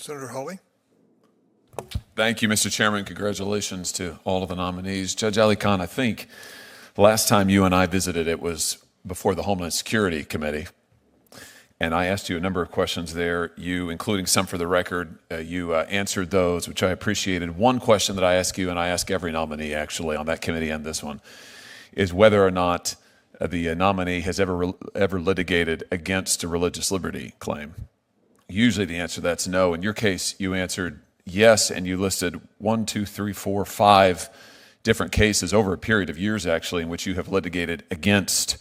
Senator Hawley. Thank you, Mr. Chairman. Congratulations to all of the nominees. Judge Ali Khan, I think the last time you and I visited, it was before the Homeland Security Committee. And I asked you a number of questions there, you, including some for the record, you answered those, which I appreciated. One question that I ask you, and I ask every nominee actually on that committee and this one, is whether or not the nominee has ever litigated against a religious liberty claim. Usually the answer to that's no. In your case, you answered yes, and you listed 1, 2, 3, 4, 5 different cases over a period of years, actually, in which you have litigated against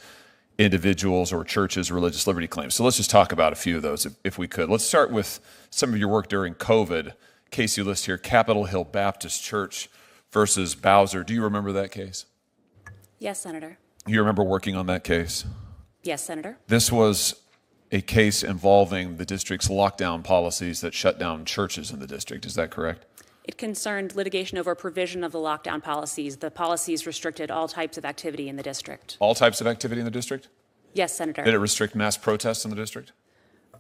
individuals or churches' religious liberty claims. So let's just talk about a few of those, if we could. Let's start with some of your work during COVID. Case you list here, Capitol Hill Baptist Church versus Bowser. Do you remember that case? Yes, Senator. You remember working on that case? Yes, Senator. This was a case involving the district's lockdown policies that shut down churches in the district. Is that correct? It concerned litigation over provision of the lockdown policies. The policies restricted all types of activity in the district. All types of activity in the district? Yes, Senator. Did it restrict mass protests in the district?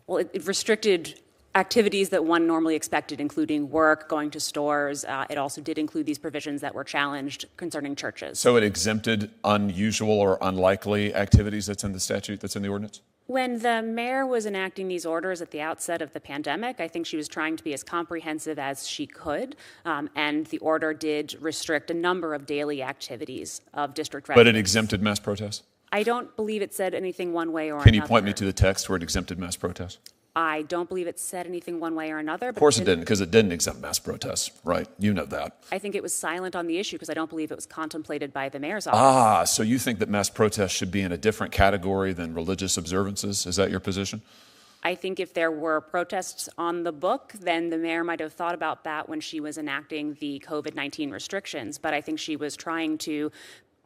Well, it restricted activities that one normally expected, including work, going to stores. It also did include these provisions that were challenged concerning churches. So it exempted unusual or unlikely activities that's in the statute, that's in the ordinance? When the mayor was enacting these orders at the outset of the pandemic, I think she was trying to be as comprehensive as she could, and the order did restrict a number of daily activities of district residents. But it exempted mass protests? I don't believe it said anything one way or another. Can you point me to the text where it exempted mass protests? I don't believe it said anything one way or another. Of course it didn't, because it didn't exempt mass protests, right? You know that. I think it was silent on the issue because I don't believe it was contemplated by the mayor's office. Ah, so you think that mass protests should be in a different category than religious observances? Is that your position? I think if there were protests on the book, then the mayor might have thought about that when she was enacting the COVID-19 restrictions. But I think she was trying to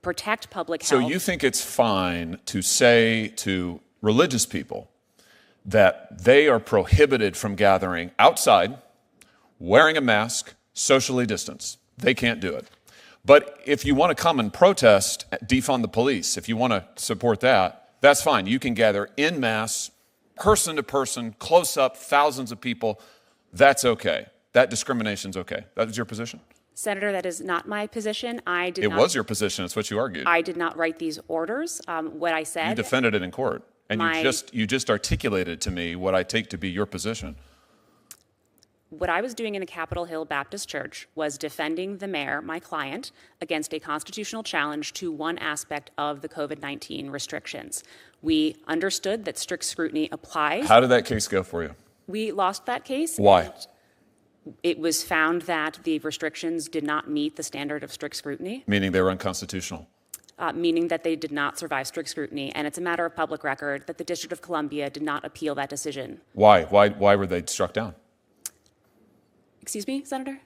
protect public health. So you think it's fine to say to religious people that they are prohibited from gathering outside, wearing a mask, socially distanced. They can't do it. But if you want to come and protest, defund the police, if you want to support that, that's fine. You can gather en masse, person to person, close up, thousands of people. That's okay. That discrimination's okay. That is your position? Senator, that is not my position. It was your position. It's what you argued. I did not write these orders. What I said. You defended it in court. And you just articulated to me what I take to be your position. What I was doing in the Capitol Hill Baptist Church was defending the mayor, my client, against a constitutional challenge to one aspect of the COVID-19 restrictions. We understood that strict scrutiny applies. How did that case go for you? We lost that case. Why? It was found that the restrictions did not meet the standard of strict scrutiny. Meaning they were unconstitutional. Meaning that they did not survive strict scrutiny, and it's a matter of public record that the District of Columbia did not appeal that decision. Why? Why were they struck down? Excuse me, Senator?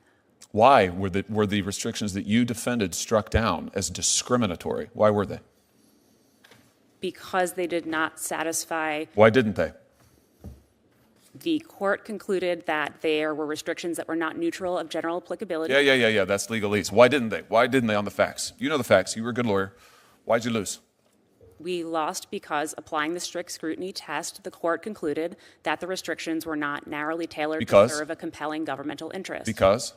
Why were the restrictions that you defended struck down as discriminatory? Why were they? Because they did not satisfy. Why didn't they? The court concluded that there were restrictions that were not neutral of general applicability. Yeah. That's legalese. Why didn't they? Why didn't they on the facts? You know the facts. You were a good lawyer. Why'd you lose? We lost because applying the strict scrutiny test, the court concluded that the restrictions were not narrowly tailored to serve a compelling governmental interest. Because?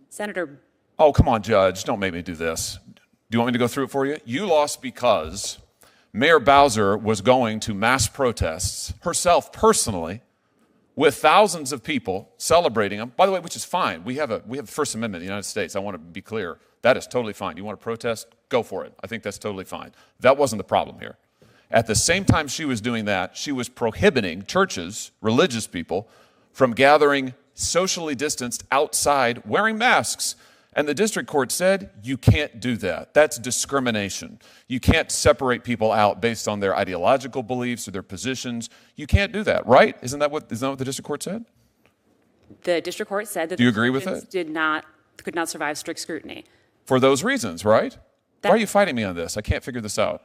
Senator. Oh, come on, Judge. Don't make me do this. Do you want me to go through it for you? You lost because Mayor Bowser was going to mass protests herself personally with thousands of people celebrating them. By the way, which is fine. We have a First Amendment in the United States. I want to be clear. That is totally fine. You want to protest? Go for it. I think that's totally fine. That wasn't the problem here. At the same time she was doing that, she was prohibiting churches, religious people, from gathering socially distanced outside wearing masks. And the district court said, you can't do that. That's discrimination. You can't separate people out based on their ideological beliefs or their positions. You can't do that, right? Isn't that what the district court said? The district court said that do you agree with it? Could not survive strict scrutiny. For those reasons, right? Why are you fighting me on this? I can't figure this out.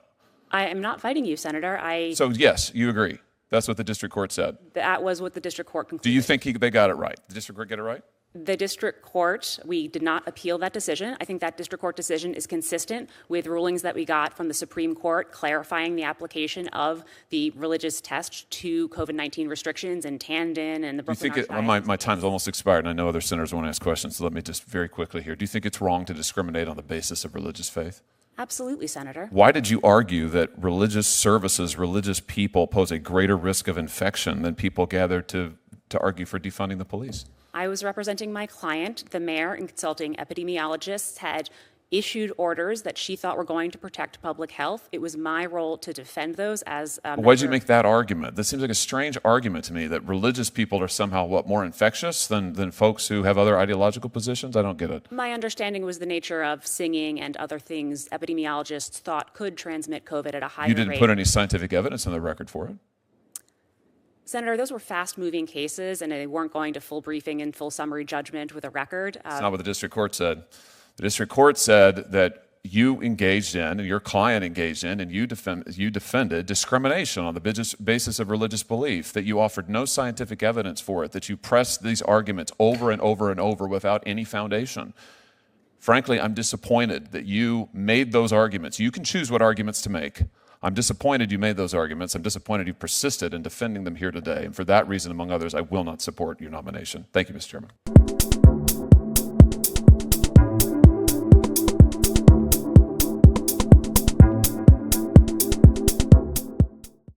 I am not fighting you, Senator. So yes, you agree. That's what the district court said. That was what the district court concluded. Do you think they got it right? The district court get it right? The district court, we did not appeal that decision. I think that district court decision is consistent with rulings that we got from the Supreme Court clarifying the application of the religious test to COVID-19 restrictions in Tandon and the Do you Brooklyn think my time's almost expired, and I know other senators want to ask questions, so let me just very quickly here. Do you think it's wrong to discriminate on the basis of religious faith? Absolutely, Senator. Why did you argue that religious services, religious people pose a greater risk of infection than people gathered to argue for defunding the police? I was representing my client. The mayor and consulting epidemiologists had issued orders that she thought were going to protect public health. It was my role to defend those as a Why did you make that argument? This seems like a strange argument to me, that religious people are somehow, more infectious than folks who have other ideological positions? I don't get it. My understanding was the nature of singing and other things epidemiologists thought could transmit COVID at a higher rate. You didn't put any scientific evidence on the record for it? Senator, those were fast-moving cases, and they weren't going to full briefing and full summary judgment with a record. That's not what the district court said. The district court said that you engaged in, and your client engaged in, and you defended discrimination on the basis of religious belief, that you offered no scientific evidence for it, that you pressed these arguments over and over and over without any foundation. Frankly, I'm disappointed that you made those arguments. You can choose what arguments to make. I'm disappointed you made those arguments. I'm disappointed you persisted in defending them here today. And for that reason, among others, I will not support your nomination. Thank you, Mr. Chairman.